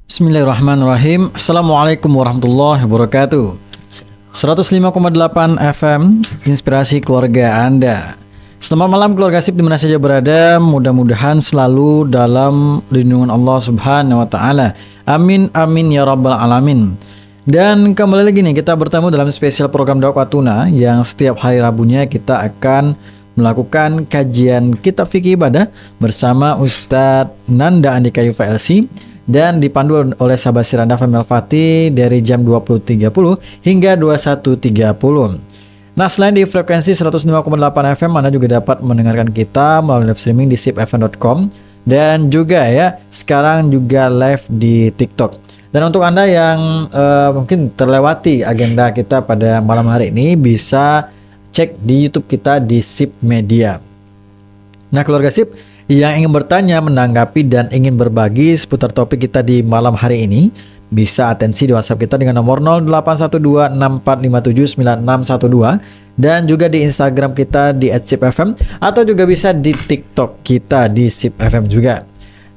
Bismillahirrahmanirrahim. Assalamualaikum warahmatullahi wabarakatuh. 105,8 FM Inspirasi Keluarga Anda. Selamat malam keluarga Sip dimana saja berada. Mudah-mudahan selalu dalam lindungan Allah Subhanahu wa Ta'ala. Amin amin ya rabbal alamin. Dan kembali lagi nih kita bertemu dalam spesial program Dakwah Tuna yang setiap hari Rabunya kita akan melakukan kajian kitab fikih ibadah bersama Ustadz Nanda Andika UVLC dan dipandu oleh sahabat Siranda Famil Fatih dari jam 20.30 hingga 21.30. Nah, selain di frekuensi 105,8 FM, Anda juga dapat mendengarkan kita melalui live streaming di sipfm.com dan juga ya sekarang juga live di TikTok. Dan untuk Anda yang mungkin terlewati agenda kita pada malam hari ini, bisa cek di YouTube kita di Sip Media. Nah, keluarga Sip yang ingin bertanya, menanggapi, dan ingin berbagi seputar topik kita di malam hari ini, bisa atensi di WhatsApp kita dengan nomor 081264579612 dan juga di Instagram kita di @sipfm atau juga bisa di TikTok kita di sipfm juga.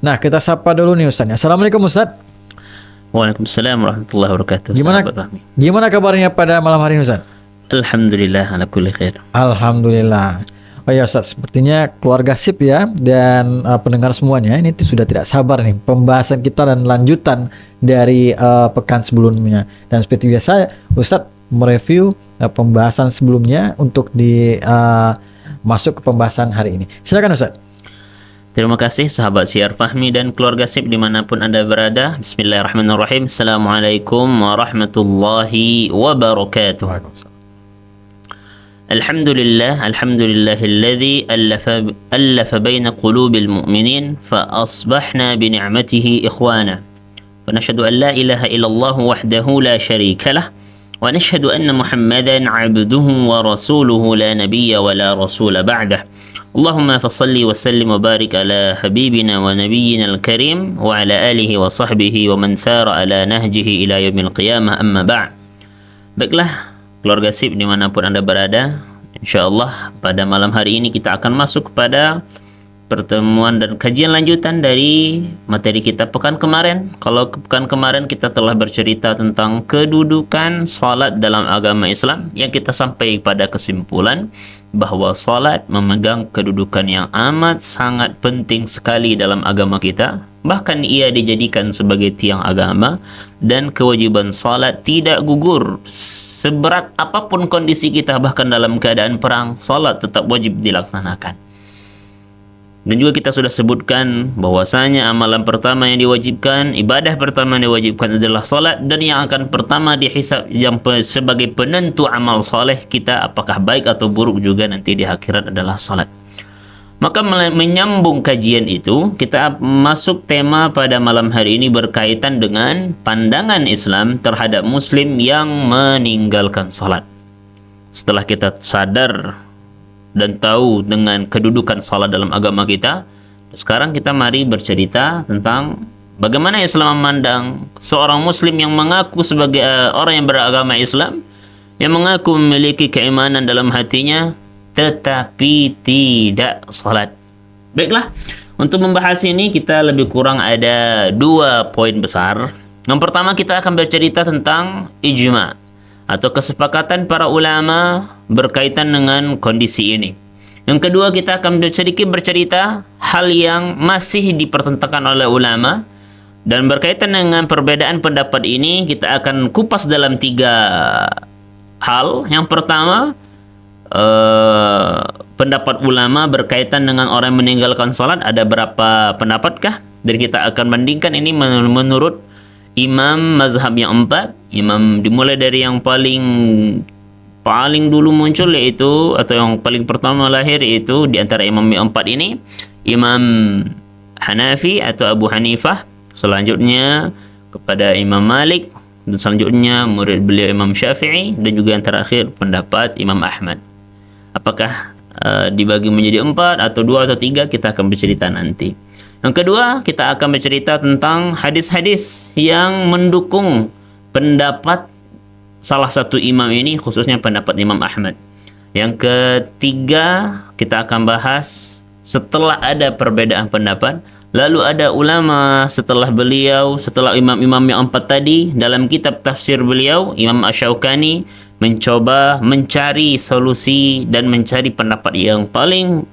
Nah, kita sapa dulu nih Ustaz. Assalamualaikum Ustaz. Waalaikumsalam warahmatullahi wabarakatuh. Gimana kabarnya pada malam hari ini Ustaz? Alhamdulillah ala kulli khair. Alhamdulillah. Oh ya Ustaz, sepertinya keluarga Sip ya dan pendengar semuanya ini sudah tidak sabar nih pembahasan kita dan lanjutan dari pekan sebelumnya. Dan seperti biasa Ustaz mereview pembahasan sebelumnya untuk masuk ke pembahasan hari ini. Silakan Ustaz. Terima kasih sahabat Syiar Fahmi dan keluarga Sip dimanapun Anda berada. Bismillahirrahmanirrahim. Assalamualaikum warahmatullahi wabarakatuh. Alhamdulillahilladzi ألف بين قلوب المؤمنين فأصبحنا بنعمته إخوانا ونشهد أن لا إله إلا الله وحده لا شريك له ونشهد أن محمدا عبده ورسوله لا نبي ولا رسول بعده اللهم فصل وسلم وبارك على حبيبنا ونبينا الكريم وعلى آله وصحبه ومن سار على نهجه إلى يوم القيامة أما بعد. Baiklah keluarga Sip dimanapun Anda berada, insyaallah pada malam hari ini kita akan masuk kepada pertemuan dan kajian lanjutan dari materi kita pekan kemarin. Kalau pekan kemarin kita telah bercerita tentang kedudukan salat dalam agama Islam, yang kita sampai pada kesimpulan bahwa salat memegang kedudukan yang amat sangat penting sekali dalam agama kita. Bahkan ia dijadikan sebagai tiang agama dan kewajiban salat tidak gugur. Seberat apapun kondisi kita, bahkan dalam keadaan perang, salat tetap wajib dilaksanakan. Dan juga kita sudah sebutkan bahwasanya amalan pertama yang diwajibkan, ibadah pertama yang diwajibkan adalah salat, dan yang akan pertama dihisab yang sebagai penentu amal soleh kita apakah baik atau buruk juga nanti di akhirat adalah salat. Maka menyambung kajian itu, kita masuk tema pada malam hari ini berkaitan dengan pandangan Islam terhadap Muslim yang meninggalkan salat. Setelah kita sadar dan tahu dengan kedudukan salat dalam agama kita, sekarang kita mari bercerita tentang bagaimana Islam memandang seorang Muslim yang mengaku sebagai orang yang beragama Islam, yang mengaku memiliki keimanan dalam hatinya, tetapi tidak salat. Baiklah, untuk membahas ini kita lebih kurang ada 2 poin besar. Yang pertama, kita akan bercerita tentang ijma atau kesepakatan para ulama berkaitan dengan kondisi ini. Yang kedua, kita akan sedikit bercerita hal yang masih dipertentangkan oleh ulama, dan berkaitan dengan perbedaan pendapat ini kita akan kupas dalam 3 hal. Yang pertama, pendapat ulama berkaitan dengan orang yang meninggalkan salat, ada berapa pendapatkah, dan kita akan bandingkan ini menurut imam mazhab yang 4. Imam dimulai dari yang paling dulu muncul, yaitu atau yang paling pertama lahir, yaitu di antara imam yang 4 ini Imam Hanafi atau Abu Hanifah, selanjutnya kepada Imam Malik, dan selanjutnya murid beliau Imam Syafi'i, dan juga yang terakhir pendapat Imam Ahmad. Apakah dibagi menjadi 4 atau 2 atau 3, kita akan bercerita nanti. Yang kedua, kita akan bercerita tentang hadis-hadis yang mendukung pendapat salah satu imam ini, khususnya pendapat Imam Ahmad. Yang ketiga, kita akan bahas setelah ada perbedaan pendapat, Lalu ada ulama setelah beliau, setelah imam-imam yang empat tadi, dalam kitab tafsir beliau, Imam Asy-Syaukani mencoba mencari solusi dan mencari pendapat yang paling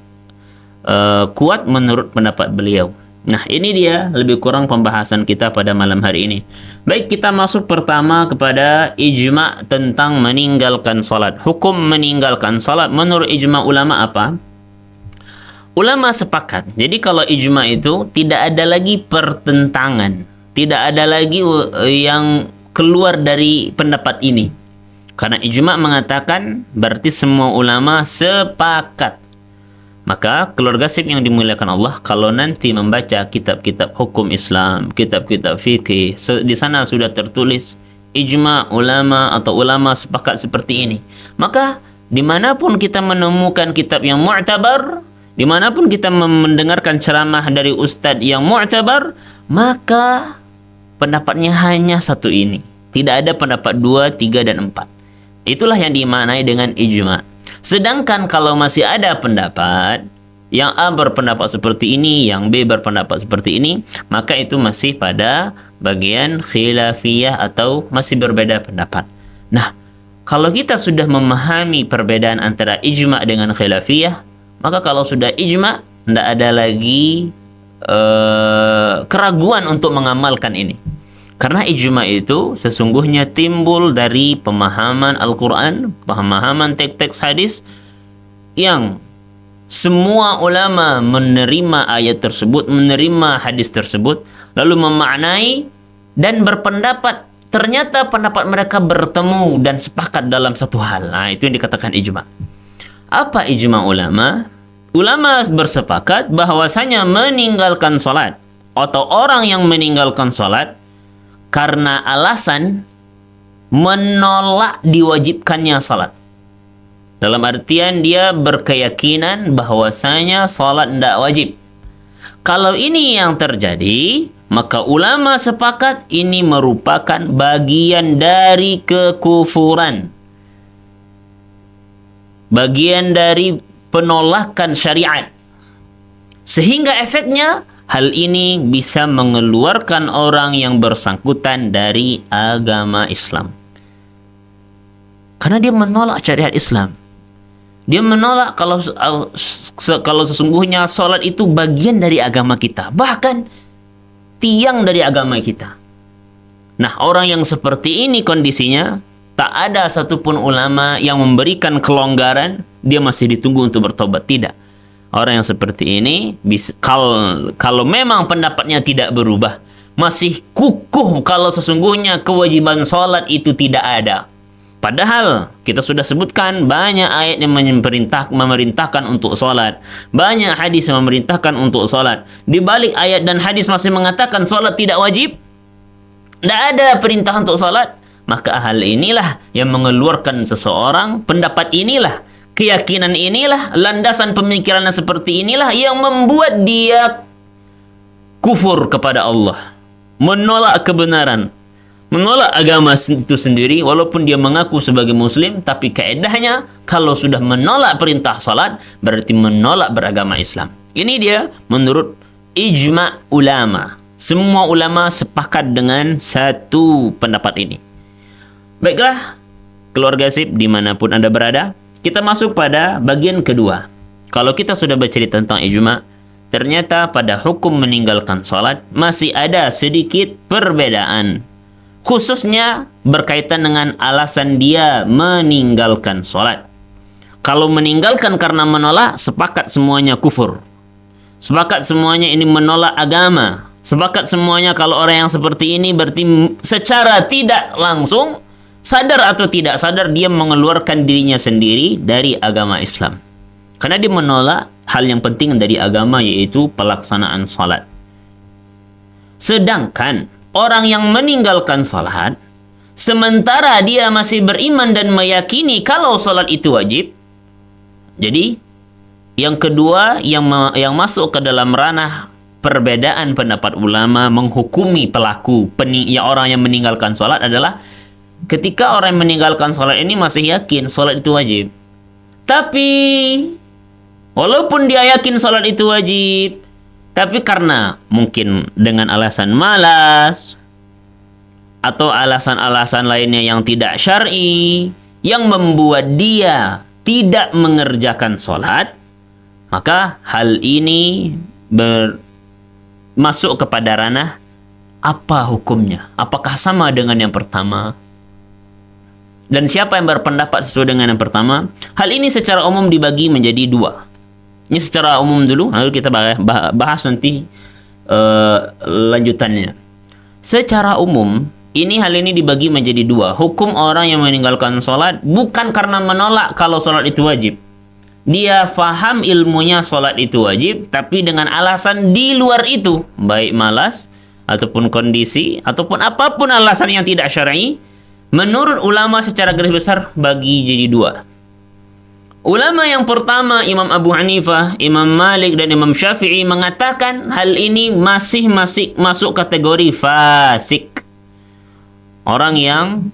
kuat menurut pendapat beliau. Nah, ini dia lebih kurang pembahasan kita pada malam hari ini. Baik, kita masuk pertama kepada ijma' tentang meninggalkan salat. Hukum meninggalkan salat menurut ijma' ulama apa? Ulama sepakat. Jadi kalau ijma itu tidak ada lagi pertentangan. Tidak ada lagi yang keluar dari pendapat ini. Karena ijma mengatakan berarti semua ulama sepakat. Maka keluarga sip yang dimuliakan Allah, kalau nanti membaca kitab-kitab hukum Islam, kitab-kitab fikih, di sana sudah tertulis ijma ulama atau ulama sepakat seperti ini. Maka dimanapun kita menemukan kitab yang mu'tabar, dimanapun kita mendengarkan ceramah dari ustadz yang mu'tabar, maka pendapatnya hanya satu ini. Tidak ada pendapat 2, 3, dan 4. Itulah yang dimaknai dengan ijma. Sedangkan kalau masih ada pendapat, yang A berpendapat seperti ini, yang B berpendapat seperti ini, maka itu masih pada bagian khilafiyah atau masih berbeda pendapat. Nah, kalau kita sudah memahami perbedaan antara ijma dengan khilafiyah, maka kalau sudah ijma, tidak ada lagi keraguan untuk mengamalkan ini. Karena ijma itu sesungguhnya timbul dari pemahaman Al-Quran, pemahaman teks-teks hadis, yang semua ulama menerima ayat tersebut, menerima hadis tersebut, lalu memaknai dan berpendapat. Ternyata pendapat mereka bertemu dan sepakat dalam satu hal. Nah, itu yang dikatakan ijma. Apa ijma ulama? Ulama bersepakat bahwasanya meninggalkan sholat atau orang yang meninggalkan sholat karena alasan menolak diwajibkannya sholat. Dalam artian dia berkeyakinan bahwasanya sholat tidak wajib. Kalau ini yang terjadi, maka ulama sepakat ini merupakan bagian dari kekufuran. Bagian dari penolakan syariat. Sehingga efeknya hal ini bisa mengeluarkan orang yang bersangkutan dari agama Islam. Karena dia menolak syariat Islam. Dia menolak kalau sesungguhnya sholat itu bagian dari agama kita. Bahkan tiang dari agama kita. Nah, orang yang seperti ini kondisinya, tak ada satupun ulama yang memberikan kelonggaran, dia masih ditunggu untuk bertobat. Tidak. Orang yang seperti ini, kalau memang pendapatnya tidak berubah, masih kukuh kalau sesungguhnya kewajiban sholat itu tidak ada. Padahal kita sudah sebutkan banyak ayat yang memerintahkan untuk sholat. Banyak hadis yang memerintahkan untuk sholat. Di balik ayat dan hadis masih mengatakan sholat tidak wajib. Tidak ada perintah untuk sholat. Maka hal inilah yang mengeluarkan seseorang, pendapat inilah, keyakinan inilah, landasan pemikirannya seperti inilah yang membuat dia kufur kepada Allah. Menolak kebenaran. Menolak agama itu sendiri, walaupun dia mengaku sebagai muslim, tapi kaedahnya kalau sudah menolak perintah salat berarti menolak beragama Islam. Ini dia menurut ijma' ulama. Semua ulama sepakat dengan satu pendapat ini. Baiklah, keluarga sip dimanapun Anda berada, kita masuk pada bagian kedua. Kalau kita sudah bercerita tentang ijma', ternyata pada hukum meninggalkan salat masih ada sedikit perbedaan. Khususnya berkaitan dengan alasan dia meninggalkan sholat. Kalau meninggalkan karena menolak, sepakat semuanya kufur. Sepakat semuanya ini menolak agama. Sepakat semuanya kalau orang yang seperti ini berarti secara tidak langsung, sadar atau tidak sadar, dia mengeluarkan dirinya sendiri dari agama Islam. Karena dia menolak hal yang penting dari agama, yaitu pelaksanaan sholat. Sedangkan orang yang meninggalkan salat, sementara dia masih beriman dan meyakini kalau salat itu wajib. Jadi, yang kedua yang masuk ke dalam ranah perbedaan pendapat ulama menghukumi pelaku, orang yang meninggalkan salat adalah ketika orang yang meninggalkan salat ini masih yakin salat itu wajib. Tapi, walaupun dia yakin salat itu wajib, tapi karena mungkin dengan alasan malas atau alasan-alasan lainnya yang tidak syar'i yang membuat dia tidak mengerjakan sholat, maka hal ini masuk kepada ranah apa hukumnya? Apakah sama dengan yang pertama? Dan siapa yang berpendapat sesuai dengan yang pertama? Hal ini secara umum dibagi menjadi dua. Ini secara umum dulu, lalu kita bahas nanti lanjutannya. Secara umum, hal ini dibagi menjadi dua. Hukum orang yang meninggalkan sholat bukan karena menolak kalau sholat itu wajib. Dia faham ilmunya sholat itu wajib, tapi dengan alasan di luar itu, baik malas, ataupun kondisi, ataupun apapun alasan yang tidak syar'i, menurut ulama secara garis besar bagi jadi dua. Ulama yang pertama, Imam Abu Hanifah, Imam Malik, dan Imam Syafi'i mengatakan hal ini masih masuk kategori fasik. Orang yang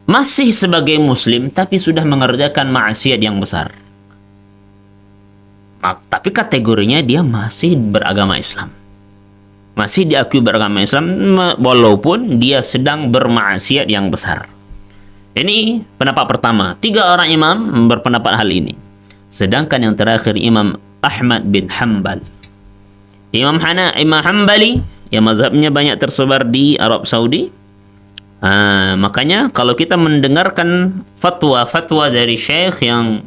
masih sebagai muslim tapi sudah mengerjakan maksiat yang besar. Tapi kategorinya dia masih beragama Islam. Masih diakui beragama Islam walaupun dia sedang bermaksiat yang besar. Ini pendapat pertama. 3 orang imam berpendapat hal ini. Sedangkan yang terakhir Imam Ahmad bin Hanbal. Imam Hanbali yang mazhabnya banyak tersebar di Arab Saudi. Makanya kalau kita mendengarkan fatwa-fatwa dari syekh yang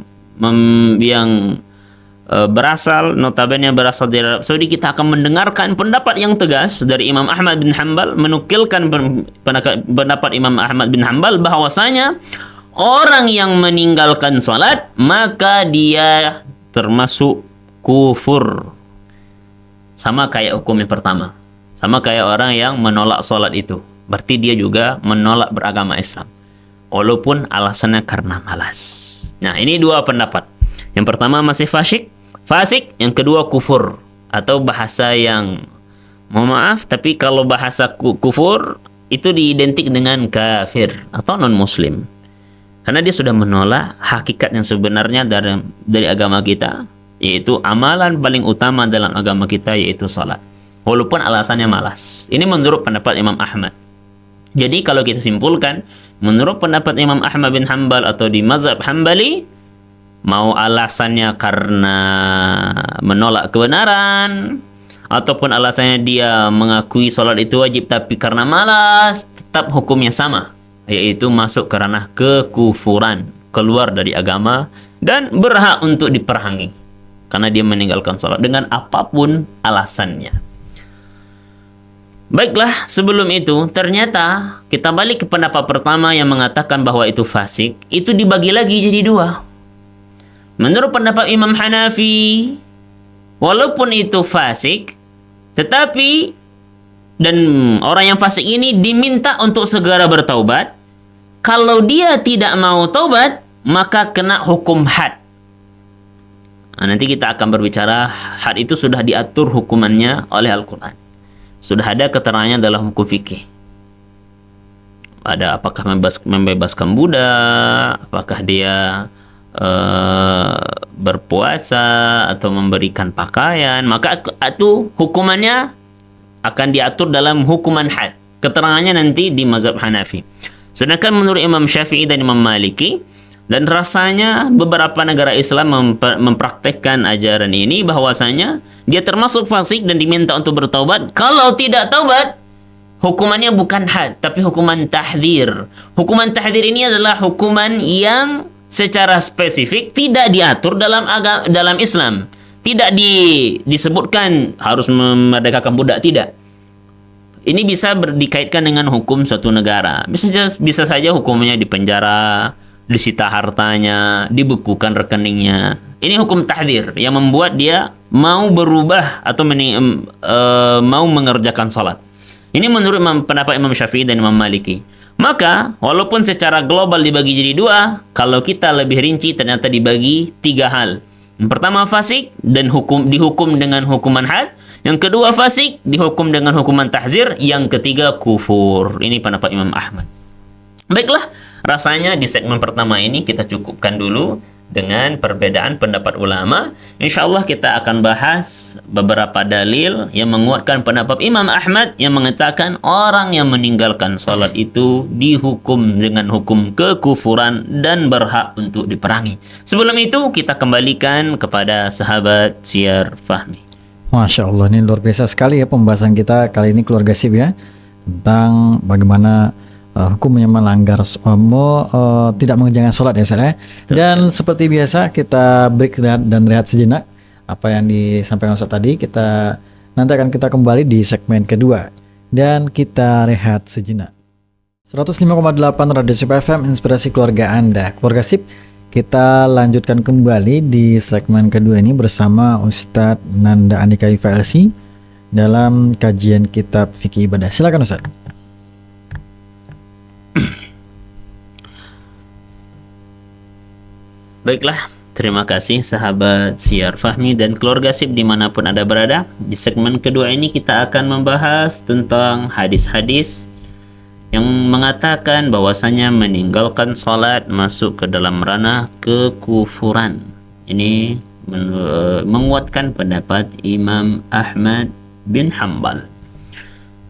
notabene berasal dari Arab Saudi, kita akan mendengarkan pendapat yang tegas dari Imam Ahmad bin Hanbal, menukilkan pendapat Imam Ahmad bin Hanbal bahwasanya orang yang meninggalkan salat maka dia termasuk kufur. Sama kayak hukum yang pertama. Sama kayak orang yang menolak salat itu. Berarti dia juga menolak beragama Islam. Walaupun alasannya karena malas. Nah, ini 2 pendapat. Yang pertama masih fasik, yang kedua kufur, atau bahasa yang mohon maaf, tapi kalau bahasa kufur itu diidentik dengan kafir atau non muslim, karena dia sudah menolak hakikat yang sebenarnya dari agama kita, yaitu amalan paling utama dalam agama kita, yaitu salat, walaupun alasannya malas. Ini menurut pendapat Imam Ahmad. Jadi kalau kita simpulkan, menurut pendapat Imam Ahmad bin Hanbal atau di mazhab Hanbali, mau alasannya karena menolak kebenaran ataupun alasannya dia mengakui sholat itu wajib tapi karena malas, tetap hukumnya sama, yaitu masuk ke ranah kekufuran, keluar dari agama, dan berhak untuk diperangi karena dia meninggalkan sholat dengan apapun alasannya. Baiklah, sebelum itu ternyata kita balik ke pendapat pertama yang mengatakan bahwa itu fasik. Itu dibagi lagi jadi 2. Menurut pendapat Imam Hanafi, walaupun itu fasik, tetapi dan orang yang fasik ini diminta untuk segera bertaubat. Kalau dia tidak mau taubat, maka kena hukum had. Nanti kita akan berbicara had itu sudah diatur hukumannya oleh Al-Quran. Sudah ada keterangannya dalam hukum fikih. Ada apakah membebaskan budak, apakah dia berpuasa atau memberikan pakaian, maka itu hukumannya akan diatur dalam hukuman had. Keterangannya nanti di mazhab Hanafi. Sedangkan menurut Imam Syafi'i dan Imam Maliki, dan rasanya beberapa negara Islam mempraktekkan ajaran ini, bahwasanya dia termasuk fasik dan diminta untuk bertaubat. Kalau tidak taubat, hukumannya bukan had, tapi hukuman tahdzir. Hukuman tahdzir ini adalah hukuman yang secara spesifik tidak diatur dalam Islam. Tidak disebutkan harus memerdekakan budak, tidak. Ini bisa dikaitkan dengan hukum suatu negara. Bisa saja hukumnya dipenjara, disita hartanya, dibekukan rekeningnya. Ini hukum tahdzir yang membuat dia mau berubah atau mau mengerjakan salat. Ini menurut pendapat Imam Syafi'i dan Imam Maliki. Maka walaupun secara global dibagi jadi 2, kalau kita lebih rinci ternyata dibagi 3 hal. Yang pertama fasik dan dihukum dengan hukuman had. Yang kedua fasik dihukum dengan hukuman tahzir. Yang ketiga kufur. Ini pendapat Imam Ahmad. Baiklah, rasanya di segmen pertama ini kita cukupkan dulu. dengan perbedaan pendapat ulama. InsyaAllah kita akan bahas beberapa dalil yang menguatkan pendapat Imam Ahmad yang mengatakan orang yang meninggalkan salat itu dihukum dengan hukum kekufuran dan berhak untuk diperangi. Sebelum itu kita kembalikan kepada sahabat Syiar Fahmi. Masya Allah, ini luar biasa sekali ya pembahasan kita kali ini keluarga SIP ya, tentang bagaimana hukumnya melanggar tidak mengerjakan sholat ya Ustaz ya. Dan seperti biasa kita break dan rehat sejenak. Apa yang disampaikan Ustaz tadi nanti akan kita kembali di segmen kedua dan kita rehat sejenak. 105,8 Radio SIP FM, inspirasi keluarga Anda. Keluarga SIP, kita lanjutkan kembali di segmen kedua ini bersama Ustadz Nanda Andika IFLC dalam kajian kitab fikih ibadah. Silakan Ustadz. Baiklah, terima kasih sahabat Syiar Fahmi dan keluarga SIP dimanapun Anda berada. Di segmen kedua ini kita akan membahas tentang hadis-hadis yang mengatakan bahwasanya meninggalkan salat masuk ke dalam ranah kekufuran. Ini menguatkan pendapat Imam Ahmad bin Hanbal.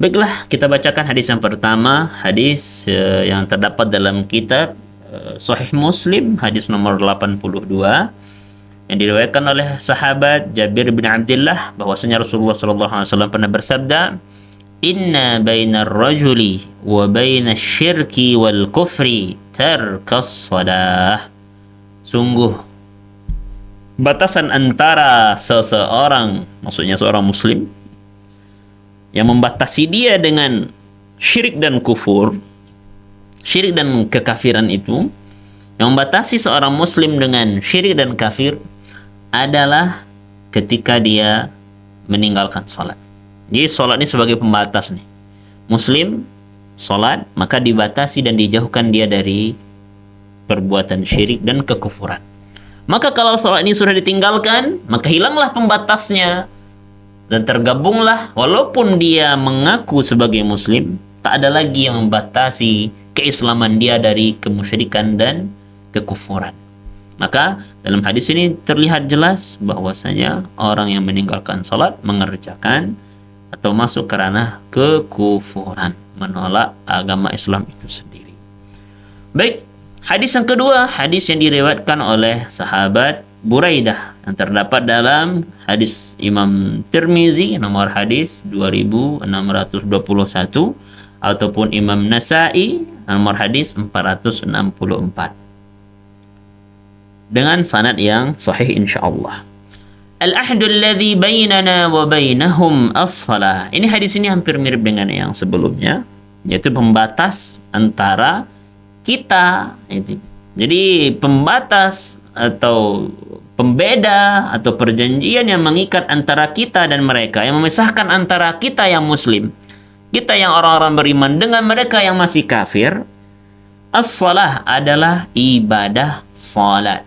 Baiklah, kita bacakan hadis yang pertama, hadis yang terdapat dalam kitab Sahih Muslim, hadis nomor 82 yang diriwayatkan oleh sahabat Jabir bin Abdullah bahwasanya Rasulullah SAW pernah bersabda, "Inna bainar rajuli wa bainasy syirki wal kufri tarkas shalah." Sungguh batasan antara seseorang, maksudnya seorang muslim, yang membatasi dia dengan syirik dan kufur, syirik dan kekafiran itu, yang membatasi seorang muslim dengan syirik dan kafir adalah ketika dia meninggalkan sholat. Jadi sholat ini sebagai pembatas nih. Muslim sholat maka dibatasi dan dijauhkan dia dari perbuatan syirik dan kekufuran. Maka kalau sholat ini sudah ditinggalkan, maka hilanglah pembatasnya dan tergabunglah, walaupun dia mengaku sebagai muslim, tak ada lagi yang membatasi keislaman dia dari kemusyrikan dan kekufuran. Maka dalam hadis ini terlihat jelas bahwasanya orang yang meninggalkan salat mengerjakan atau masuk ke ranah kekufuran, menolak agama Islam itu sendiri. Baik, hadis yang kedua, hadis yang diriwayatkan oleh sahabat Buraidah yang terdapat dalam hadis Imam Tirmizi nomor hadis 2621 ataupun Imam Nasa'i nomor hadis 464 dengan sanad yang sahih insyaallah. Al-ahdu alladhi bainana wa bainahum as-salah. Ini hadis ini hampir mirip dengan yang sebelumnya, yaitu pembatas antara kita. Jadi pembatas atau pembeda atau perjanjian yang mengikat antara kita dan mereka, yang memisahkan antara kita yang muslim, kita yang orang-orang beriman dengan mereka yang masih kafir. As-salah adalah ibadah salat.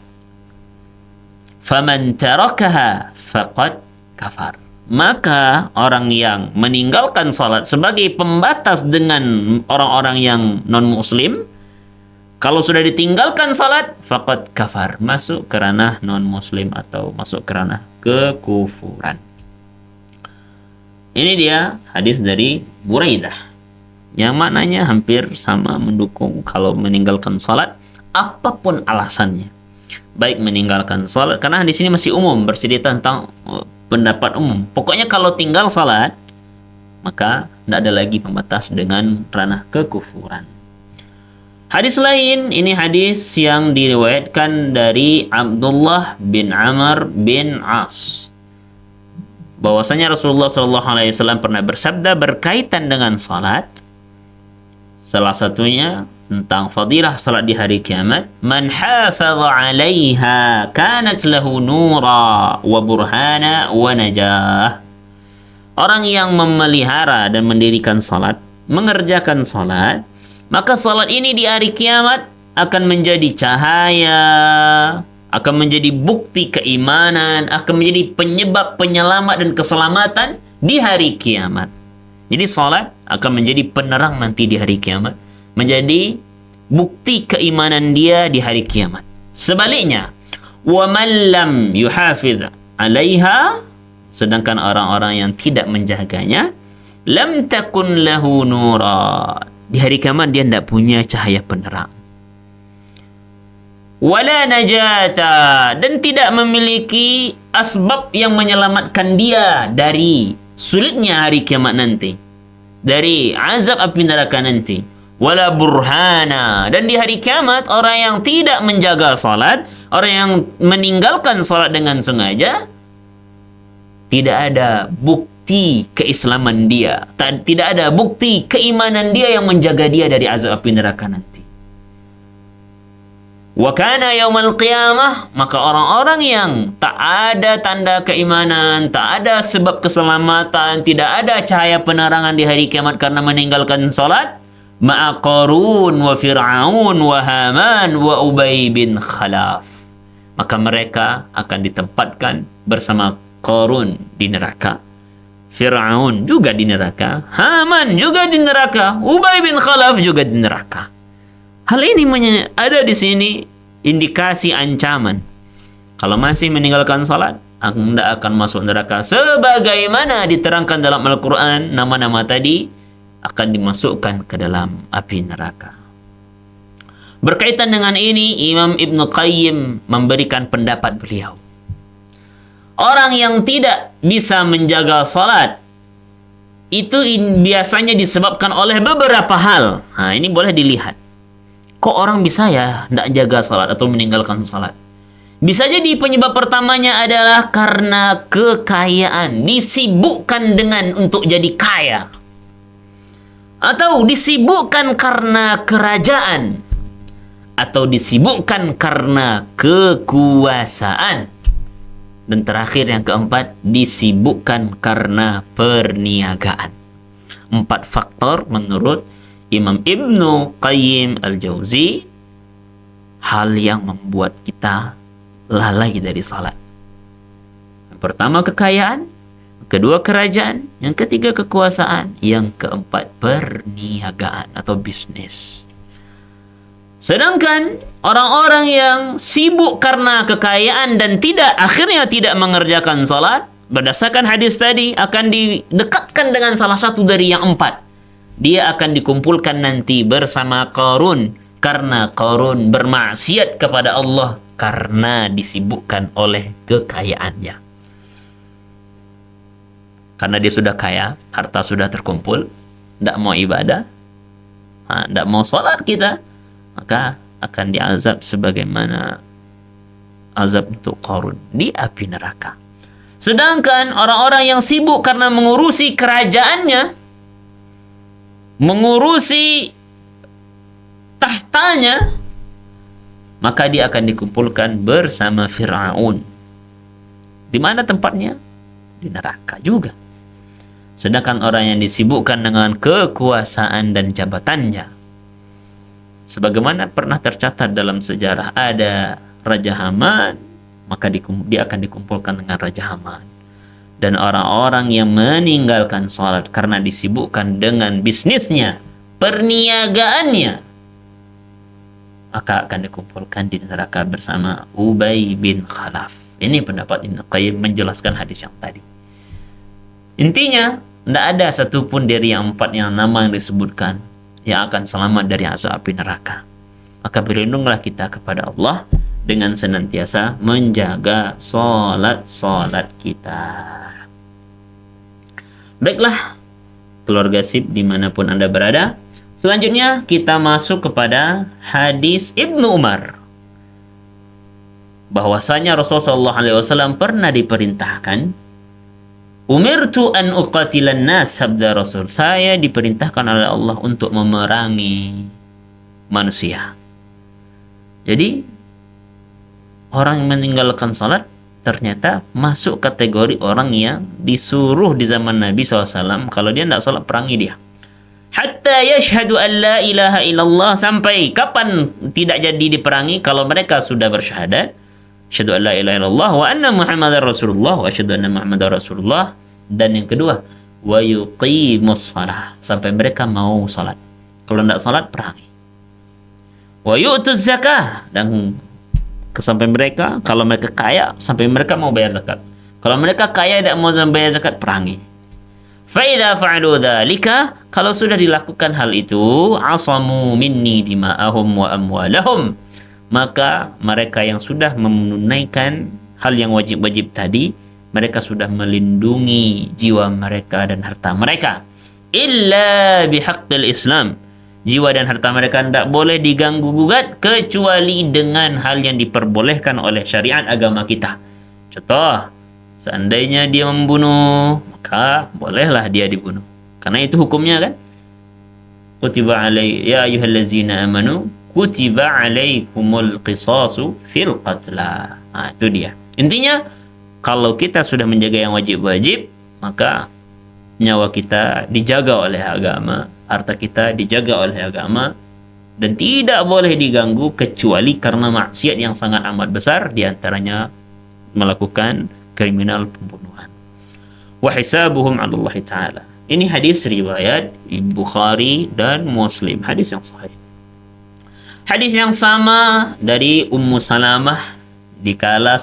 Faman tarakaha faqad kafar. Maka orang yang meninggalkan salat sebagai pembatas dengan orang-orang yang non-muslim, kalau sudah ditinggalkan salat, faqad kafar, masuk ke ranah non-muslim atau masuk ke ranah kekufuran. Ini dia hadis dari Buraidah yang maknanya hampir sama, mendukung kalau meninggalkan salat apapun alasannya. Baik meninggalkan salat, karena di sini masih umum, bercerita tentang pendapat umum. Pokoknya kalau tinggal salat, maka tidak ada lagi pembatas dengan ranah kekufuran. Hadis lain, ini hadis yang diriwayatkan dari Abdullah bin Amr bin As, bahwasanya Rasulullah SAW pernah bersabda berkaitan dengan salat. Salah satunya tentang fadilah salat di hari kiamat. Man hafadha 'alaiha kanat lahu nura wa burhana wa najah. Orang yang memelihara dan mendirikan salat, mengerjakan salat, maka salat ini di hari kiamat akan menjadi cahaya, akan menjadi bukti keimanan, akan menjadi penyebab penyelamat dan keselamatan di hari kiamat. Jadi salat akan menjadi penerang nanti di hari kiamat, menjadi bukti keimanan dia di hari kiamat. Sebaliknya, Wa man lam yuhafidh 'alaiha, sedangkan orang-orang yang tidak menjaganya, lam takun lahu nura, di hari kiamat dia tidak punya cahaya penerang. Wala najata, dan tidak memiliki asbab yang menyelamatkan dia dari sulitnya hari kiamat nanti, dari azab api neraka nanti. Wala burhana, dan di hari kiamat orang yang tidak menjaga salat, orang yang meninggalkan salat dengan sengaja, tidak ada bukti keislaman dia, tidak ada bukti keimanan dia yang menjaga dia dari azab api neraka nanti. Wa kana yaumal qiyamah, maka orang-orang yang tak ada tanda keimanan, tak ada sebab keselamatan, tidak ada cahaya penerangan di hari kiamat karena meninggalkan salat, ma'a Qarun wa Fir'aun wa Haman wa Ubay bin Khalaf, maka mereka akan ditempatkan bersama Qarun di neraka, Fir'aun juga di neraka, Haman juga di neraka, Ubay bin Khalaf juga di neraka. Hal ini ada di sini indikasi ancaman. Kalau masih meninggalkan salat, Anda akan masuk neraka. Sebagaimana diterangkan dalam Al-Quran, nama-nama tadi akan dimasukkan ke dalam api neraka. Berkaitan dengan ini, Imam Ibn Qayyim memberikan pendapat beliau. Orang yang tidak bisa menjaga salat, itu biasanya disebabkan oleh beberapa hal. Nah, ini boleh dilihat. Kok orang bisa ya tidak jaga salat atau meninggalkan salat? Bisa jadi penyebab pertamanya adalah karena kekayaan, disibukkan dengan untuk jadi kaya, atau disibukkan karena kerajaan, atau disibukkan karena kekuasaan, dan terakhir yang keempat, disibukkan karena perniagaan. 4 faktor menurut Imam Ibnu Qayyim Al-Jauzi, hal yang membuat kita lalai dari salat. Yang pertama kekayaan, kedua kerajaan, yang ketiga kekuasaan, yang keempat perniagaan atau bisnis. Sedangkan orang-orang yang sibuk karena kekayaan dan akhirnya tidak mengerjakan salat, berdasarkan hadis tadi akan didekatkan dengan salah satu dari yang 4. Dia akan dikumpulkan nanti bersama Qarun, karena Qarun bermaksiat kepada Allah karena disibukkan oleh kekayaannya. Karena dia sudah kaya, harta sudah terkumpul, tidak mau ibadah, tidak mau sholat kita, maka akan diazab sebagaimana azab untuk Qarun di api neraka. Sedangkan orang-orang yang sibuk karena mengurusi kerajaannya, mengurusi tahtanya, maka dia akan dikumpulkan bersama Fir'aun. Di mana tempatnya? Di neraka juga. Sedangkan orang yang disibukkan dengan kekuasaan dan jabatannya, sebagaimana pernah tercatat dalam sejarah, ada Raja Haman, maka dia akan dikumpulkan dengan Raja Haman. Dan orang-orang yang meninggalkan salat karena disibukkan dengan bisnisnya, perniagaannya, maka akan dikumpulkan di neraka bersama Ubay bin Khalaf. Ini pendapat Ibnu Qayyim menjelaskan hadis yang tadi. Intinya, tidak ada satupun dari yang 4 yang nama yang disebutkan yang akan selamat dari azab api neraka. Maka berlindunglah kita kepada Allah dengan senantiasa menjaga salat kita. Baiklah, keluarga SIP dimanapun Anda berada. Selanjutnya kita masuk kepada hadis Ibnu Umar, bahwasanya Rasulullah SAW pernah diperintahkan, umirtu an uqatilan nas, sabda Rasul, saya diperintahkan oleh Allah untuk memerangi manusia. Jadi orang yang meninggalkan salat ternyata masuk kategori orang yang disuruh di zaman Nabi SAW, kalau dia tidak salat, perangi dia. Hatta yashhadu an la ilaha illallah, sampai kapan tidak jadi diperangi? Kalau mereka sudah bersyahadat, asyhadu an la ilaha illallah wa anna muhammadar rasulullah, wa asyhadu anna muhammadar rasulullah. Dan yang kedua, wa yuqimus shalah, sampai mereka mau salat. Kalau tidak salat, perangi. Wa yu'tuz zakah, dan sampai mereka, kalau mereka kaya sampai mereka mau bayar zakat. Kalau mereka kaya tidak mau bayar zakat, perangi. Faida fa'alu dzalika, kalau sudah dilakukan hal itu, asamu minni dima'ahum wa amwalahum, maka mereka yang sudah menunaikan hal yang wajib-wajib tadi, mereka sudah melindungi jiwa mereka dan harta mereka. Illa bihaqqil Islam, jiwa dan harta mereka tidak boleh diganggu gugat kecuali dengan hal yang diperbolehkan oleh syariat agama kita. Contoh, seandainya dia membunuh, maka bolehlah dia dibunuh. Karena itu hukumnya kan. Kutiba ya ayyuhallazina amanu kutiba alaikumul qisasu fil qatla. Nah, itu dia. Intinya, kalau kita sudah menjaga yang wajib-wajib, maka nyawa kita dijaga oleh agama, harta kita dijaga oleh agama, dan tidak boleh diganggu kecuali karena maksiat yang sangat amat besar, diantaranya melakukan kriminal pembunuhan. Wa hisabuhum 'ala Allah Ta'ala. Ini hadis riwayat Bukhari dan Muslim, hadis yang sahih. Hadis yang sama dari Ummu Salamah dikala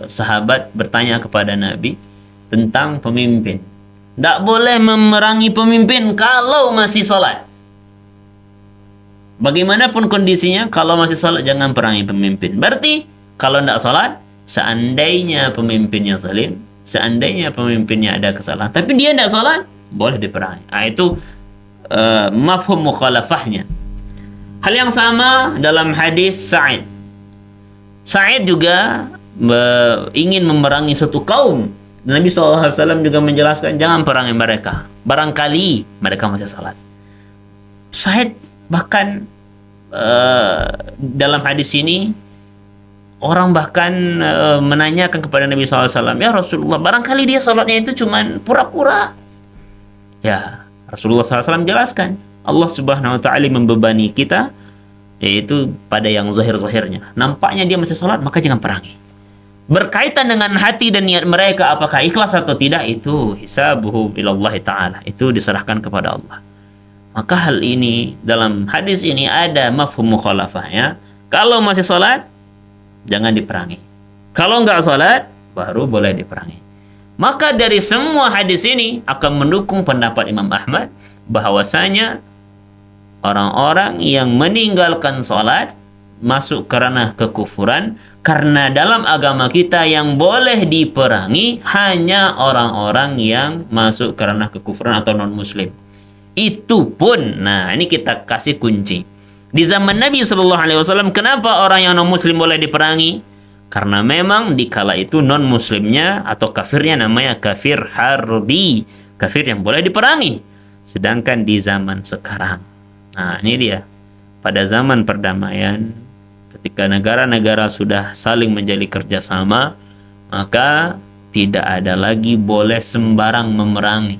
sahabat bertanya kepada Nabi tentang pemimpin. Tidak boleh memerangi pemimpin kalau masih sholat. Bagaimanapun kondisinya, kalau masih sholat jangan perangi pemimpin. Berarti kalau tidak sholat, seandainya pemimpinnya zalim, seandainya pemimpinnya ada kesalahan, tapi dia tidak sholat, boleh diperangi. Nah, itu mafhum mukhalafahnya. Hal yang sama dalam hadis Sa'id. Sa'id juga ingin memerangi suatu kaum. Nabi SAW juga menjelaskan jangan perangi mereka, barangkali mereka masih salat. Sa'id bahkan dalam hadis ini orang bahkan menanyakan kepada Nabi SAW, ya Rasulullah, barangkali dia salatnya itu cuman pura-pura. Ya, Rasulullah SAW jelaskan, Allah Subhanahu Wa Taala membebani kita yaitu pada yang zahir-zahirnya. Nampaknya dia masih salat, maka jangan perangi. Berkaitan dengan hati dan niat mereka, apakah ikhlas atau tidak, itu hisabuhu ilallah ta'ala, itu diserahkan kepada Allah. Maka hal ini, dalam hadis ini ada mafhum mukhalafahnya. Kalau masih sholat, jangan diperangi. Kalau nggak sholat, baru boleh diperangi. Maka dari semua hadis ini akan mendukung pendapat Imam Ahmad bahwasanya orang-orang yang meninggalkan sholat masuk karena kekufuran, karena dalam agama kita yang boleh diperangi hanya orang-orang yang masuk karena kekufuran atau non-muslim. Itu pun, nah ini kita kasih kunci. Di zaman Nabi SAW, kenapa orang yang non-muslim boleh diperangi? Karena memang di kala itu non-muslimnya atau kafirnya namanya kafir harbi, kafir yang boleh diperangi. Sedangkan di zaman sekarang, nah ini dia, pada zaman perdamaian, ketika negara-negara sudah saling menjalin kerjasama, maka tidak ada lagi boleh sembarang memerangi.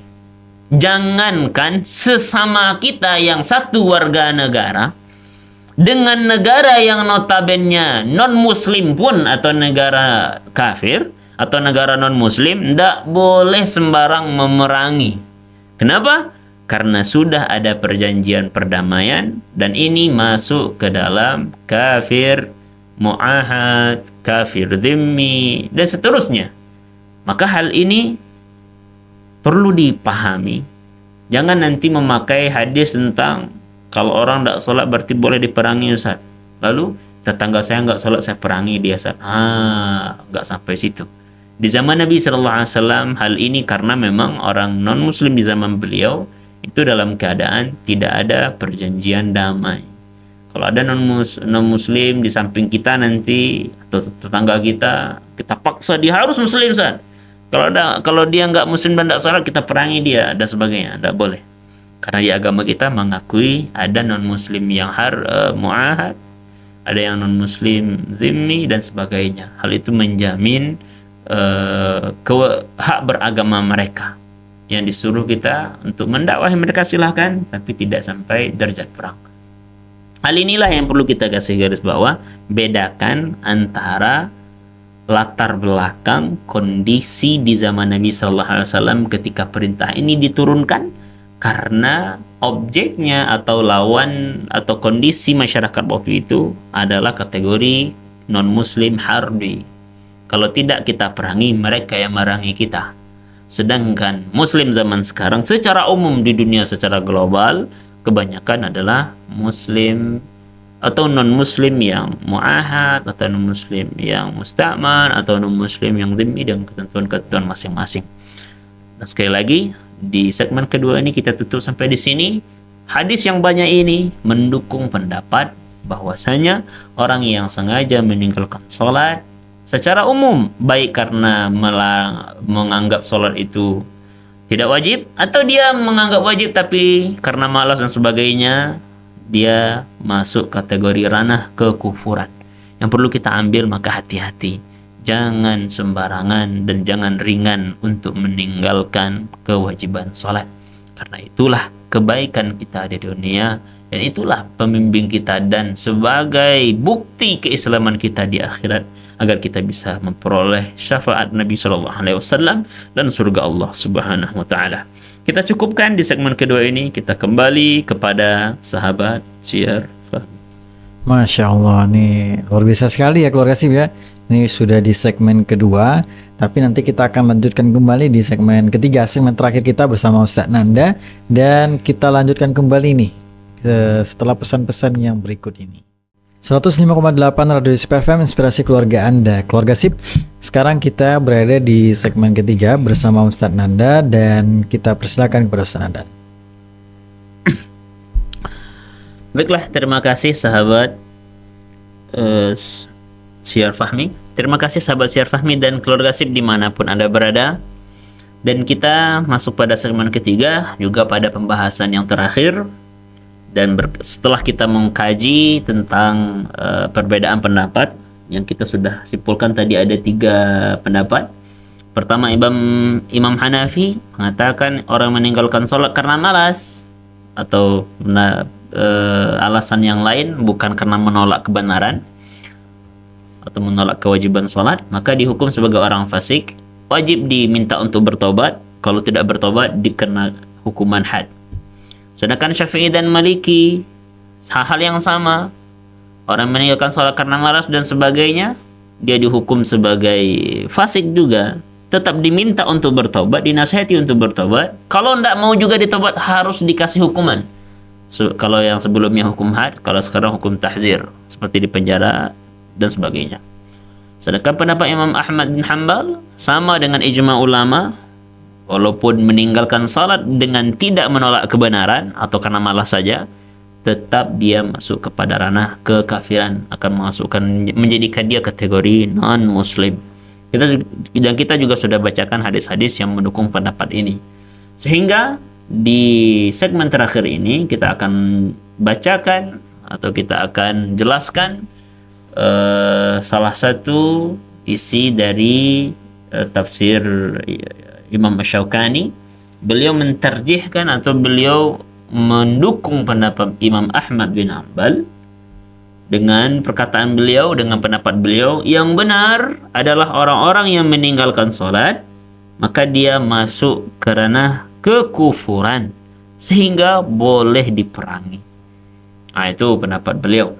Jangankan sesama kita yang satu warga negara, dengan negara yang notabene non-muslim pun atau negara kafir atau negara non-muslim, tidak boleh sembarang memerangi. Kenapa? Karena sudah ada perjanjian perdamaian, dan ini masuk ke dalam kafir mu'ahad, kafir dhimmi, dan seterusnya. Maka hal ini perlu dipahami. Jangan nanti memakai hadis tentang kalau orang tidak sholat berarti boleh diperangi, Ustaz. Lalu tetangga saya nggak sholat, saya perangi dia, Ustaz. Nggak sampai situ. Di zaman Nabi SAW hal ini karena memang orang non-muslim di zaman beliau itu dalam keadaan tidak ada perjanjian damai. Kalau ada non-muslim di samping kita nanti atau tetangga kita paksa dia harus muslim, Ustaz. Kalau dia nggak muslim dan tidak sholat, kita perangi dia dan sebagainya. Tidak boleh. Karena di agama kita mengakui ada non-muslim yang mu'ahad, ada yang non-muslim zimmi dan sebagainya. Hal itu menjamin hak beragama mereka. Yang disuruh kita untuk mendakwahi mereka silahkan, tapi tidak sampai derajat perang. Hal inilah yang perlu kita kasih garis bawah, bedakan antara latar belakang kondisi di zaman Nabi SAW ketika perintah ini diturunkan, karena objeknya atau lawan atau kondisi masyarakat waktu itu adalah kategori non-muslim harbi. Kalau tidak kita perangi, mereka yang merangi kita. Sedangkan muslim zaman sekarang secara umum di dunia secara global kebanyakan adalah muslim atau non-muslim yang mu'ahad, atau non-muslim yang musta'man, atau non-muslim yang dhimmi dengan ketentuan-ketentuan masing-masing. Dan sekali lagi, di segmen kedua ini kita tutup sampai di sini. Hadis yang banyak ini mendukung pendapat bahwasanya orang yang sengaja meninggalkan sholat secara umum, baik karena menganggap sholat itu tidak wajib, atau dia menganggap wajib tapi karena malas dan sebagainya, dia masuk kategori ranah kekufuran. Yang perlu kita ambil, maka hati-hati, jangan sembarangan dan jangan ringan untuk meninggalkan kewajiban sholat. Karena itulah kebaikan kita di dunia, dan itulah pembimbing kita dan sebagai bukti keislaman kita di akhirat, agar kita bisa memperoleh syafaat Nabi SAW dan surga Allah Subhanahu wa Ta'ala. Kita cukupkan di segmen kedua ini. Kita kembali kepada sahabat Syiar Fahmi. Masya Allah, nih luar biasa sekali ya keluarga SIP ya. Ini sudah di segmen kedua, tapi nanti kita akan lanjutkan kembali di segmen ketiga, segmen terakhir kita bersama Ustadz Nanda. Dan kita lanjutkan kembali nih setelah pesan-pesan yang berikut ini. 105,8 Radio SIP FM, inspirasi keluarga Anda. Keluarga SIP, sekarang kita berada di segmen ketiga bersama Ustadz Nanda, dan kita persilakan kepada Ustadz Nanda. Baiklah, terima kasih sahabat Syiar Fahmi. Terima kasih sahabat Syiar Fahmi dan keluarga SIP dimanapun Anda berada. Dan kita masuk pada segmen ketiga, juga pada pembahasan yang terakhir. Dan setelah kita mengkaji tentang perbedaan pendapat yang kita sudah simpulkan tadi, ada 3 pendapat. Pertama, Imam Hanafi mengatakan orang meninggalkan sholat karena malas atau alasan yang lain, bukan karena menolak kebenaran atau menolak kewajiban sholat, maka dihukum sebagai orang fasik, wajib diminta untuk bertobat. Kalau tidak bertobat dikena hukuman had. Sedangkan Syafi'i dan Maliki hal yang sama, orang meninggalkan sholat karena malas dan sebagainya, dia dihukum sebagai fasik juga, tetap diminta untuk bertobat, dinasihati untuk bertobat. Kalau tidak mau juga ditobat, harus dikasih hukuman. Kalau yang sebelumnya hukum had, kalau sekarang hukum tahzir, seperti di penjara dan sebagainya. Sedangkan pendapat Imam Ahmad bin Hanbal sama dengan ijma ulama, walaupun meninggalkan salat dengan tidak menolak kebenaran atau karena malas saja, tetap dia masuk kepada ranah kekafiran, akan menjadikan dia kategori non-muslim. Kita juga sudah bacakan hadis-hadis yang mendukung pendapat ini. Sehingga di segmen terakhir ini kita akan bacakan atau kita akan jelaskan salah satu isi dari tafsir Imam Asy-Syaukani. Beliau mentarjihkan atau beliau mendukung pendapat Imam Ahmad bin Hanbal dengan perkataan beliau, dengan pendapat beliau, yang benar adalah orang-orang yang meninggalkan sholat maka dia masuk ke ranah kekufuran sehingga boleh diperangi. Itu pendapat beliau.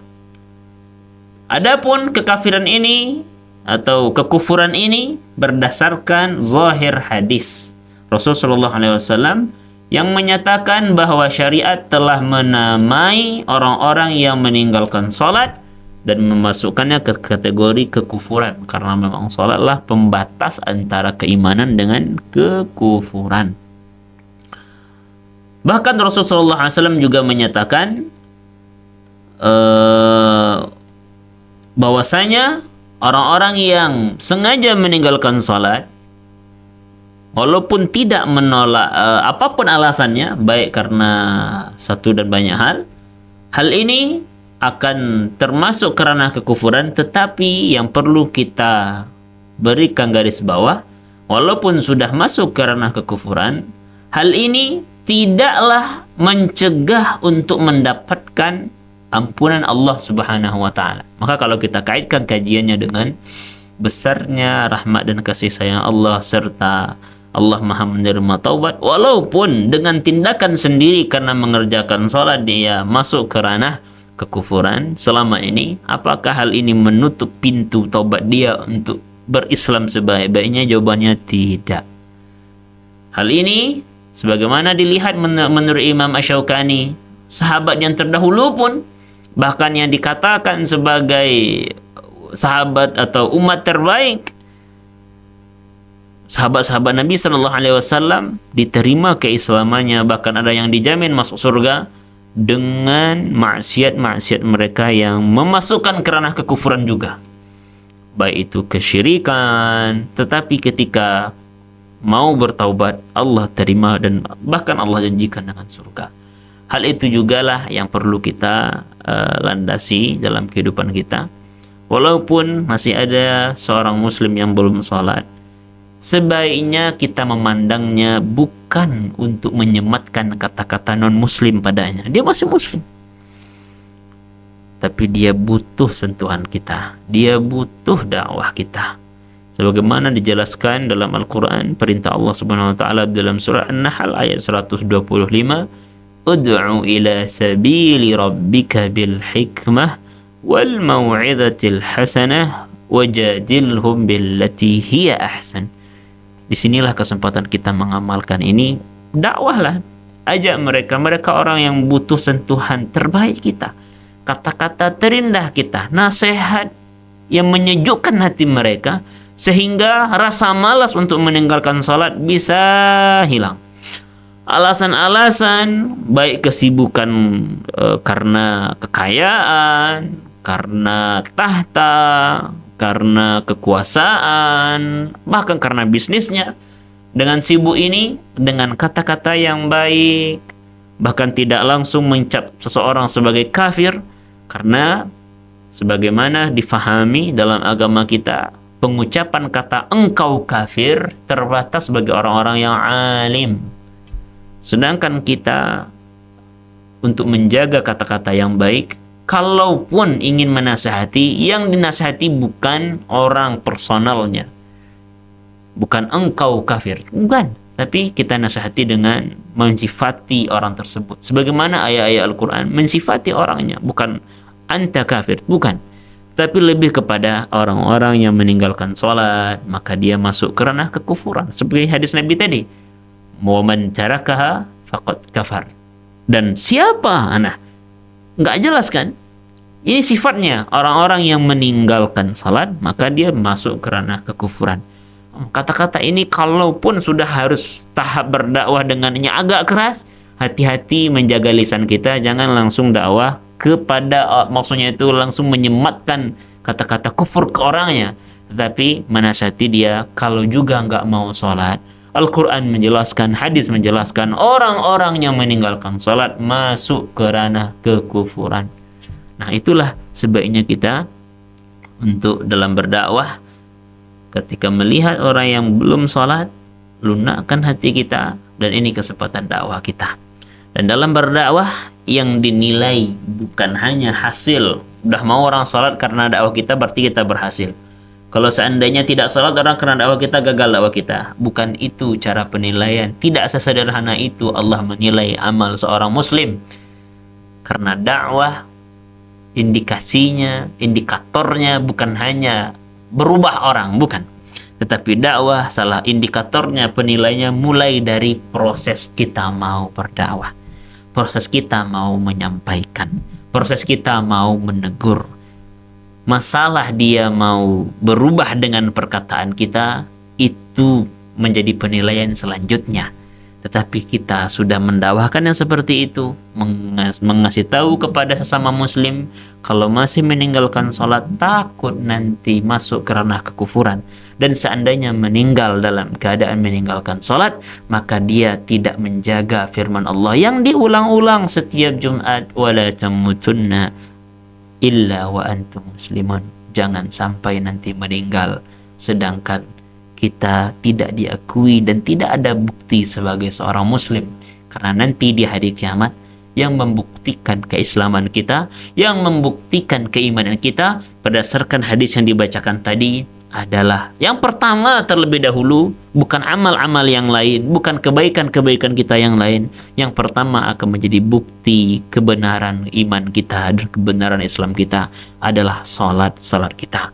Adapun kekafiran ini atau kekufuran ini berdasarkan zahir hadis Rasulullah SAW yang menyatakan bahwa syariat telah menamai orang-orang yang meninggalkan salat dan memasukkannya ke kategori kekufuran, karena memang salatlah pembatas antara keimanan dengan kekufuran. Bahkan Rasulullah SAW juga menyatakan bahwasanya orang-orang yang sengaja meninggalkan salat walaupun tidak menolak apapun alasannya, baik karena satu dan banyak hal ini akan termasuk kerana kekufuran. Tetapi yang perlu kita berikan garis bawah, walaupun sudah masuk kerana kekufuran, hal ini tidaklah mencegah untuk mendapatkan ampunan Allah Subhanahu wa Ta'ala. Maka kalau kita kaitkan kajiannya dengan besarnya rahmat dan kasih sayang Allah, serta Allah Maha menerima taubat, walaupun dengan tindakan sendiri karena mengerjakan salat dia masuk ke ranah kekufuran selama ini, apakah hal ini menutup pintu taubat dia untuk berislam sebaik-baiknya? Jawabannya tidak. Hal ini sebagaimana dilihat menurut Imam Asy-Syaukani, sahabat yang terdahulu pun, bahkan yang dikatakan sebagai sahabat atau umat terbaik, sahabat-sahabat Nabi Sallallahu Alaihi Wasallam, diterima keislamannya, bahkan ada yang dijamin masuk surga dengan maksiat-maksiat mereka yang memasukkan ke ranah kekufuran juga, baik itu kesyirikan. Tetapi ketika mau bertaubat, Allah terima dan bahkan Allah janjikan dengan surga. Hal itu jugalah yang perlu kita landasi dalam kehidupan kita. Walaupun masih ada seorang muslim yang belum sholat, sebaiknya kita memandangnya bukan untuk menyematkan kata-kata non-muslim padanya. Dia masih muslim, tapi dia butuh sentuhan kita, dia butuh dakwah kita. Sebagaimana dijelaskan dalam Al-Quran, perintah Allah Subhanahu wa Ta'ala dalam surah An-Nahl ayat 125, ud'u ila sabili rabbika bil hikmah wal mau'izatil hasanah wajadilhum billati hiya ahsan. Disinilah kesempatan kita mengamalkan ini. Dakwahlah, ajak mereka orang yang butuh sentuhan terbaik kita, kata-kata terindah kita, nasihat yang menyejukkan hati mereka, sehingga rasa malas untuk meninggalkan salat bisa hilang. Alasan-alasan baik kesibukan karena kekayaan, karena tahta, karena kekuasaan, bahkan karena bisnisnya, dengan sibuk ini dengan kata-kata yang baik, bahkan tidak langsung mencap seseorang sebagai kafir, karena sebagaimana difahami dalam agama kita, pengucapan kata engkau kafir terbatas bagi orang-orang yang alim. Sedangkan kita untuk menjaga kata-kata yang baik, kalaupun ingin menasihati, yang dinasihati bukan orang personalnya, bukan engkau kafir, bukan, tapi kita nasihati dengan mensifati orang tersebut sebagaimana ayat-ayat Al-Quran mensifati orangnya, bukan anta kafir, bukan, tapi lebih kepada orang-orang yang meninggalkan sholat, maka dia masuk ke ranah kekufuran, seperti hadis Nabi tadi, wa man tarakaha faqad kafar. Dan siapa? Nggak jelas kan? Ini sifatnya orang-orang yang meninggalkan salat, maka dia masuk ke ranah kekufuran. Kata-kata ini kalaupun sudah harus tahap berdakwah dengannya agak keras, hati-hati menjaga lisan kita, jangan langsung dakwah kepada, maksudnya itu langsung menyematkan kata-kata kufur ke orangnya, tetapi menasihati dia. Kalau juga nggak mau sholat, Al-Quran menjelaskan, hadis menjelaskan, orang-orang yang meninggalkan sholat masuk ke ranah kekufuran. Nah, itulah sebaiknya kita untuk dalam berdakwah, ketika melihat orang yang belum sholat, lunakkan hati kita, dan ini kesempatan dakwah kita. Dan dalam berdakwah yang dinilai bukan hanya hasil, udah mau orang sholat karena dakwah kita berarti kita berhasil. Kalau seandainya tidak sholat orang karena dakwah kita, gagal dakwah kita. Bukan itu cara penilaian. Tidak sesederhana itu Allah menilai amal seorang muslim. Karena dakwah indikasinya, indikatornya bukan hanya berubah orang, bukan. Tetapi dakwah salah indikatornya, penilainya mulai dari proses kita mau berdakwah, proses kita mau menyampaikan, proses kita mau menegur. Masalah dia mau berubah dengan perkataan kita, itu menjadi penilaian selanjutnya. Tetapi kita sudah mendakwahkan yang seperti itu, mengasih tahu kepada sesama muslim, kalau masih meninggalkan sholat takut nanti masuk ke ranah kekufuran, dan seandainya meninggal dalam keadaan meninggalkan sholat, maka dia tidak menjaga firman Allah yang diulang-ulang setiap Jumat, wala tamutunna illa wa antum muslimun. Jangan sampai nanti meninggal sedangkan kita tidak diakui dan tidak ada bukti sebagai seorang muslim. Karena nanti di hari kiamat, yang membuktikan keislaman kita, yang membuktikan keimanan kita berdasarkan hadis yang dibacakan tadi, adalah yang pertama terlebih dahulu, bukan amal-amal yang lain, bukan kebaikan-kebaikan kita yang lain. Yang pertama akan menjadi bukti kebenaran iman kita dan kebenaran Islam kita adalah salat kita.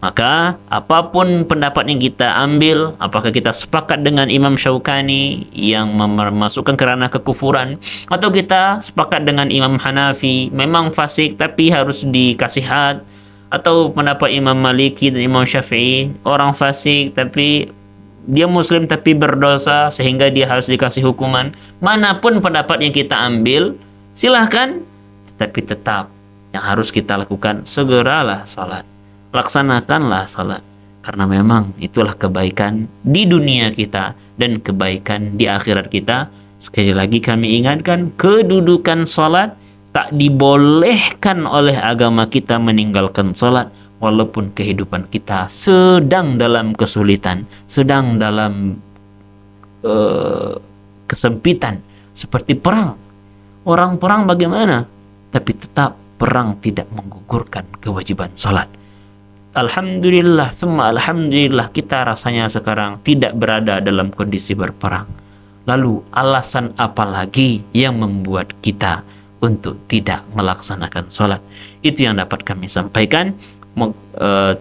Maka apapun pendapat yang kita ambil, apakah kita sepakat dengan Imam Syaukani yang memasukkan ke ranah kekufuran, atau kita sepakat dengan Imam Hanafi memang fasik tapi harus dikasih had, atau pendapat Imam Maliki dan Imam Syafi'i orang fasik tapi dia muslim tapi berdosa sehingga dia harus dikasih hukuman. Manapun pendapat yang kita ambil, silahkan, tapi tetap yang harus kita lakukan, segeralah salat, laksanakanlah salat, karena memang itulah kebaikan di dunia kita dan kebaikan di akhirat kita. Sekali lagi kami ingatkan, kedudukan salat, tak dibolehkan oleh agama kita meninggalkan salat walaupun kehidupan kita sedang dalam kesulitan, sedang dalam kesempitan seperti perang. Orang perang bagaimana? Tapi tetap perang tidak menggugurkan kewajiban salat. Alhamdulillah, summa alhamdulillah, kita rasanya sekarang tidak berada dalam kondisi berperang. Lalu alasan apa lagi yang membuat kita untuk tidak melaksanakan sholat? Itu yang dapat kami sampaikan.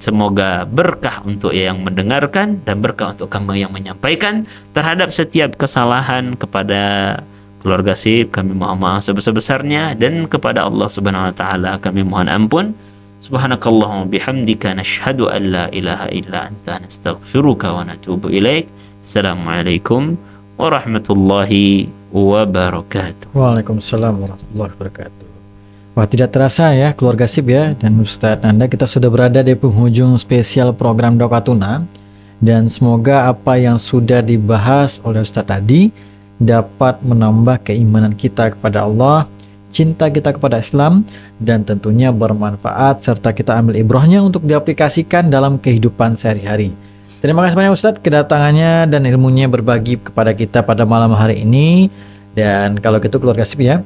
Semoga berkah untuk yang mendengarkan dan berkah untuk kami yang menyampaikan. Terhadap setiap kesalahan kepada keluarga SIP kami mohon maaf sebesar-besarnya, dan kepada Allah Subhanahu wa taala kami mohon ampun. Subhanakallahumma bihamdika nashhadu an la ilaha illa anta nastaghfiruka wa natubu ilaik. Assalamualaikum warahmatullahi wabarakatuh. Waalaikumsalam warahmatullahi wabarakatuh. Wah, tidak terasa ya keluarga SIP ya dan Ustadz Nanda, kita sudah berada di penghujung spesial program Doa Tuna, dan semoga apa yang sudah dibahas oleh Ustadz tadi dapat menambah keimanan kita kepada Allah, cinta kita kepada Islam, dan tentunya bermanfaat serta kita ambil ibrahnya untuk diaplikasikan dalam kehidupan sehari-hari. Terima kasih banyak Ustadz kedatangannya dan ilmunya berbagi kepada kita pada malam hari ini. Dan kalau gitu keluarga SIP ya,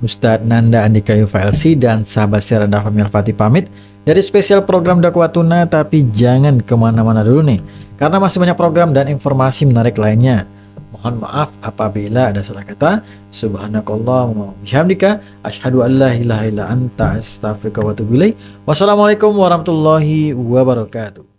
Ustadz Nanda Andika UFLC dan sahabat Serada Family Al-Fatih pamit dari spesial program Dakwah Tuna. Tapi jangan kemana-mana dulu nih, karena masih banyak program dan informasi menarik lainnya. Mohon maaf apabila ada salah kata. Subhanakallahumma bihamdika asyhadu an la ilaha illa anta astaghfiruka wa atubu ilaik. Wassalamualaikum warahmatullahi wabarakatuh.